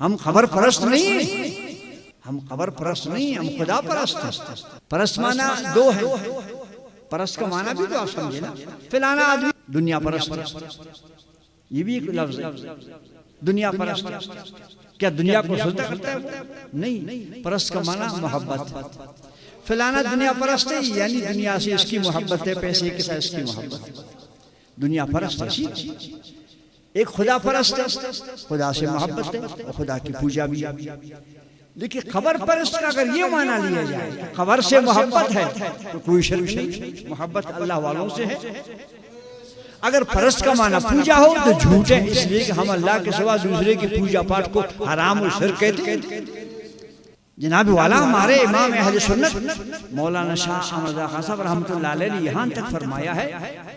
ہم خبر پرست نہیں، ہم خبر پرست نہیں، ہم خدا پرست ہیں۔ پرست معنی دو ہے، پرست کا معنی بھی تو آپ سمجھے نا، فلانا آدمی دنیا پرست ہے، یہ بھی ایک لفظ ہے، دنیا پرست۔ کیا دنیا کو سجدہ کرتا ہے؟ نہیں، پرست کا معنی محبت۔ فلانا دنیا پرست ہے یعنی دنیا سے اس کی محبت ہے، پیسے کے ساتھ اس کی محبت ہے، دنیا پرست ہے۔ ایک خدا پرست ہے، خدا سے محبت ہے اور خدا کی پوجا بھی ہے۔ لیکن خبر پرست کا اگر یہ معنی لیا جائے خبر سے محبت ہے تو کوئی شرک نہیں، محبت اللہ والوں سے ہے۔ اگر پرست کا معنی پوجا ہو تو جھوٹ ہے، اس لیے کہ ہم اللہ کے سوا دوسرے کی پوجا پاٹ کو حرام و شرک کہتے ہیں۔ جناب والا ہمارے امام اہل سنت مولانا شاہ احمد رضا خان صاحب رحمۃ اللہ علیہ نے یہاں تک فرمایا ہے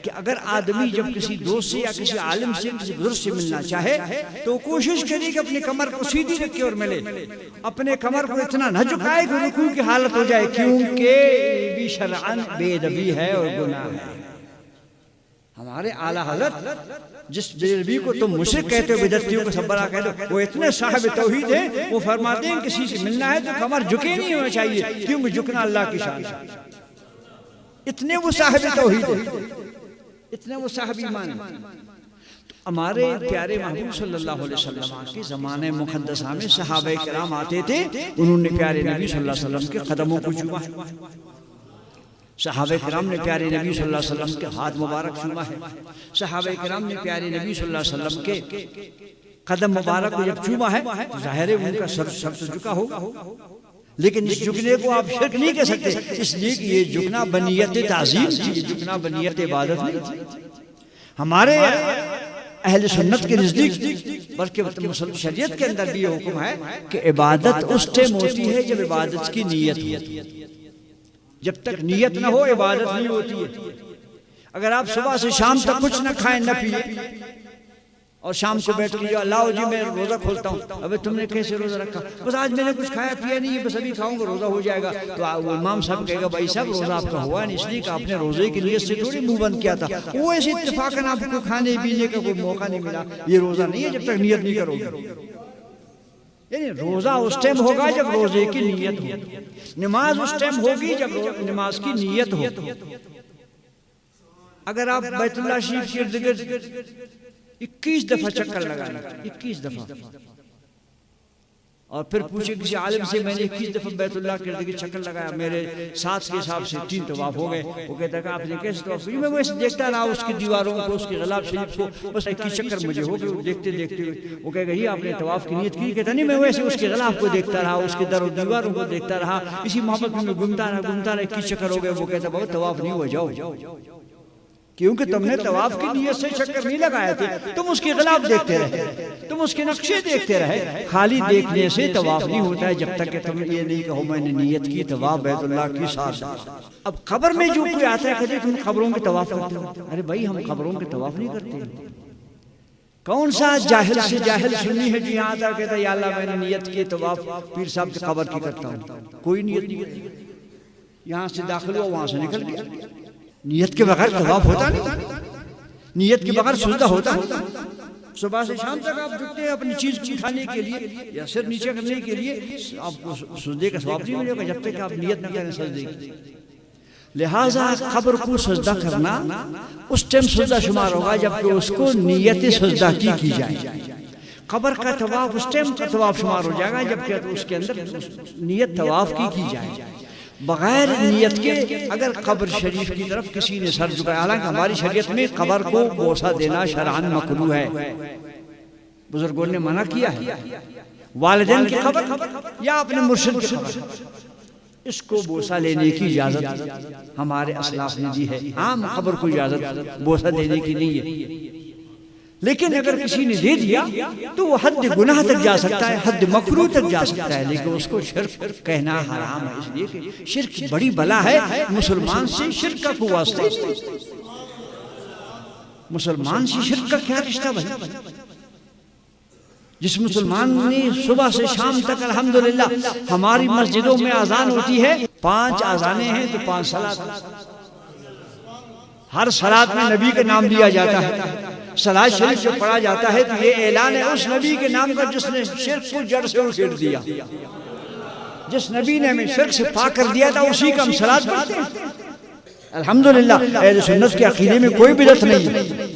کہ اگر آدمی جب کسی دوست سے یا کسی عالم سے کسی بزرگ سے ملنا چاہے تو کوشش کرے کہ اپنی کمر کو سیدھی رکھے اور ملے، اپنے کمر کو اتنا نہ جھکائے کہ رکوع کی حالت ہو جائے، کیونکہ یہ بھی شرعاً بے ادبی ہے اور گناہ ہے۔ ہمارے اعلیٰ حضرت جس بے کو تم مشرک کہتے ہو، بدعتیوں کو سب بڑا کہتے ہو، وہ اتنے صاحب توحید ہیں، وہ فرماتے ہیں کسی سے ملنا ہے تو کمر جھکے نہیں ہونا چاہیے، کیونکہ جھکنا اللہ کی شان ہے۔ اتنے وہ صاحب توحید ہیں، اتنے وہ صاحب ایمان ہیں۔ ہمارے پیارے محبوب صلی اللہ علیہ وسلم کے زمانے مقدسہ میں صحابہ کرام آتے تھے، انہوں نے پیارے نبی صلی اللہ علیہ وسلم کے قدموں کو چوما، صحابہ کرام نے پیارے نبی صلی اللہ علیہ وسلم کے ہاتھ مبارک چوما ہے، صحابہ کرام نے پیارے نبی صلی اللہ علیہ وسلم کے قدم مبارک کو جب چوما ہے تو ظاہر ہے ان کا سر تو جھکا ہوگا، لیکن اس جھکنے کو آپ شرک نہیں کہہ سکتے، اس لیے کہ یہ جھکنا بنیت تعظیم تھی، یہ جھکنا بنیت عبادت نہیں تھی۔ ہمارے اہل سنت کے نزدیک بلکہ شریعت کے اندر بھی یہ حکم ہے کہ عبادت اس ٹائم ہوتی ہے جب عبادت کی نیت ہوتی ہے، جب تک نیت نہ ہو عبادت نہیں ہوتی ہے۔ اگر آپ صبح سے شام تک کچھ نہ کھائیں نہ پیئیں اور شام کو بیٹھ کے لاؤ جی میں روزہ کھولتا ہوں، ابھی تم نے کیسے روزہ رکھا؟ بس آج میں نے کچھ کھایا پیا نہیں ہے، بس ابھی کھاؤں گا روزہ ہو جائے گا، تو امام صاحب کہے گا بھائی صاحب روزہ آپ کا ہوا نہیں، اس لیے کہ آپ نے روزے کی نیت سے تھوڑی منہ بند کیا تھا، وہ ایسے اتفاقاً آپ کو کھانے پینے کا کوئی موقع نہیں ملا، یہ روزہ نہیں ہے جب تک نیت نہیں کرو گے۔ یعنی روزہ اس ٹائم ہوگا جب روزے کی نیت ہو، نماز اس ٹائم ہوگی جب نماز کی نیت ہو۔ اگر آپ بیت اللہ شریف کے ارد گرد 21 دفعہ چکر لگائیں، 21 دفعہ، اور پھر پوچھے کسی عالم سے میں نے 21 دفعہ بیت اللہ کے ارد گرد چکر لگایا، میرے ساتھ کے حساب سے 3 طواف ہو گئے، وہ کہتا ہے کہ آپ نے کیسے طواف کیا؟ میں ویسے دیکھتا رہا اس کی دیواروں کو، اس کے غلاف شریف کو، بس 21 چکر مجھے ہو گئے دیکھتے دیکھتے ہوئے۔ وہ کہے گا یہ آپ نے طواف کی نیت کی؟ کہتا نہیں میں ویسے اس کے غلاف کو دیکھتا رہا، اس کے در و دیواروں کو دیکھتا رہا، اسی محبت میں گھومتا رہا 21 چکر ہو گئے۔ وہ کہتا بہت طواف نہیں ہوا، جاؤ، کیونکہ تم نے طواف کی نیت سے چکر نہیں لگائے تھے، تم اس کے غلاف دیکھتے رہے، تم اس کے نقشے دیکھتے رہے۔ خالی دیکھنے سے طواف نہیں ہوتا ہے جب تک کہ تم یہ نہیں کہو میں نے نیت کی طواف بیت اللہ کی ساتھ۔ اب خبر میں جو کوئی آتا ہے کہتے تم قبروں کے طواف کرتے ہو، ارے بھائی ہم قبروں کے طواف نہیں کرتے۔ کون سا جاہل سے جاہل سنی ہے جو یہاں آتا ہے کہتا ہے یا اللہ میں نے نیت کی طواف پیر صاحب کی قبر کی کرتا ہوں؟ کوئی نیت نہیں، یہاں سے داخل ہوا وہاں سے نکل گیا۔ نیت کے بغیر طواف ہوتا نہیں، نیت کے بغیر سجدہ ہوتا نہیں۔ صبح سے شام تک آپ جھکتے ہیں اپنی چیز اٹھانے کے لیے یا سر نیچے کرنے کے لیے، آپ کو سجدے کا ثواب نہیں ملے گا جب تک آپ نیت نہ کریں سجدے کی۔ لہٰذا قبر کو سجدہ کرنا اس ٹائم سجدہ شمار ہوگا جبکہ اس کو نیت سجدہ کی جائے۔ قبر کا طواف اس ٹائم کا طواف شمار ہو جائے گا جبکہ اس کے اندر نیت طواف کی جائے۔ بغیر نیت کے اگر قبر شریف کی طرف کسی نے سر جھکایا، حالانکہ ہماری شریعت میں قبر کو بوسہ دینا شرعاً مکروہ ہے، بزرگوں نے منع کیا ہے۔ والدین کی قبر یا اپنے مرشد کی قبر اس کو بوسہ لینے کی اجازت ہمارے اسلاف نے دی ہے، عام قبر کو اجازت بوسہ دینے کی نہیں ہے۔ لیکن اگر کسی نے دے دیا تو وہ حد گناہ تک جا سکتا ہے، حد مکروہ تک جا سکتا ہے، لیکن اس کو شرک کہنا حرام ہے، اس لیے کہ شرک بڑی بلا ہے۔ مسلمان سے شرک کا کوئی واسطہ نہیں، مسلمان سے شرک کا کیا رشتہ بھائی؟ جس مسلمان نے صبح سے شام تک الحمدللہ ہماری مسجدوں میں اذان ہوتی ہے، 5 اذانیں ہیں تو 5 صلات، ہر صلات میں نبی کا نام لیا جاتا ہے، صلاۃ شریف جو پڑھا جاتا ہے تو یہ اعلان ہے اس نبی کے نام کا جس نے شرک کو جڑ سے اکھیڑ دیا، جس نبی نے ہمیں شرک سے پاک کر دیا تھا اسی کا ہم صلاۃ پڑھتے ہیں۔ الحمدللہ اہل سنت کے عقیدے میں کوئی بدعت نہیں ہے،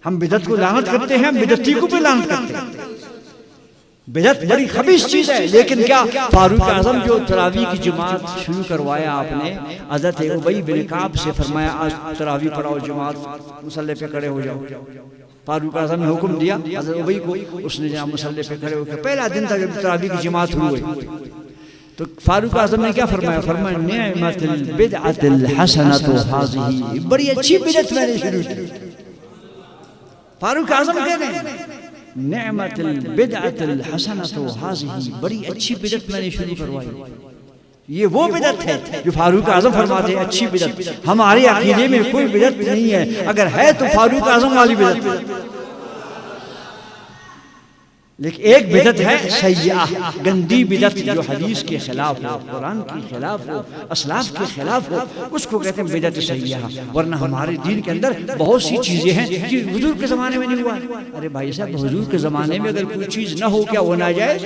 ہم بدعت کو لعنت کرتے ہیں، ہم بدعتی کو بھی لعنت کرتے ہیں۔ بدعت بڑی خبیث چیز ہے، لیکن کیا فاروق اعظم جو تراویح کی جماعت شروع کروایا آپ نے، حضرت ابی بن کعب سے فرمایا آج تراویح پڑھاؤ، جماعت مصلی پہ کھڑے ہو جاؤ۔ فاروق اعظم نے حکم دیا حضرت ابی کو، اس نے جہاں مصلی پہ کھڑے ہو کے پہلا دن تھا جب تراویح کی جماعت ہوئی، تو فاروق اعظم نے کیا فرمایا؟ فرمایا نعمت البدعۃ الحسنۃ ھذہ، بڑی اچھی بدعت میں نے شروع کی۔ فاروق اعظم کہہ رہے ہیں نعمت البدعۃ الحسنۃ ھذہ، بڑی اچھی بدعت میں نے شروع کروائی۔ یہ وہ بدعت ہے جو فاروق اعظم فرماتے ہیں اچھی بدعت۔ ہمارے عقیدے میں کوئی بدعت نہیں ہے، اگر ہے تو فاروق اعظم والی بدعت۔ لیکن ایک بدعت ہے سیئہ، گندی بدعت جو حدیث کے خلاف ہو، قرآن کے خلاف ہو، اسلاف کے خلاف ہو، اس کو کہتے ہیں بدعت سیئہ۔ ورنہ ہمارے دین کے اندر بہت سی چیزیں ہیں جو حضور کے زمانے میں نہیں ہوا۔ ارے بھائی صاحب، حضور کے زمانے میں اگر کوئی چیز نہ ہو کیا وہ ناجائز؟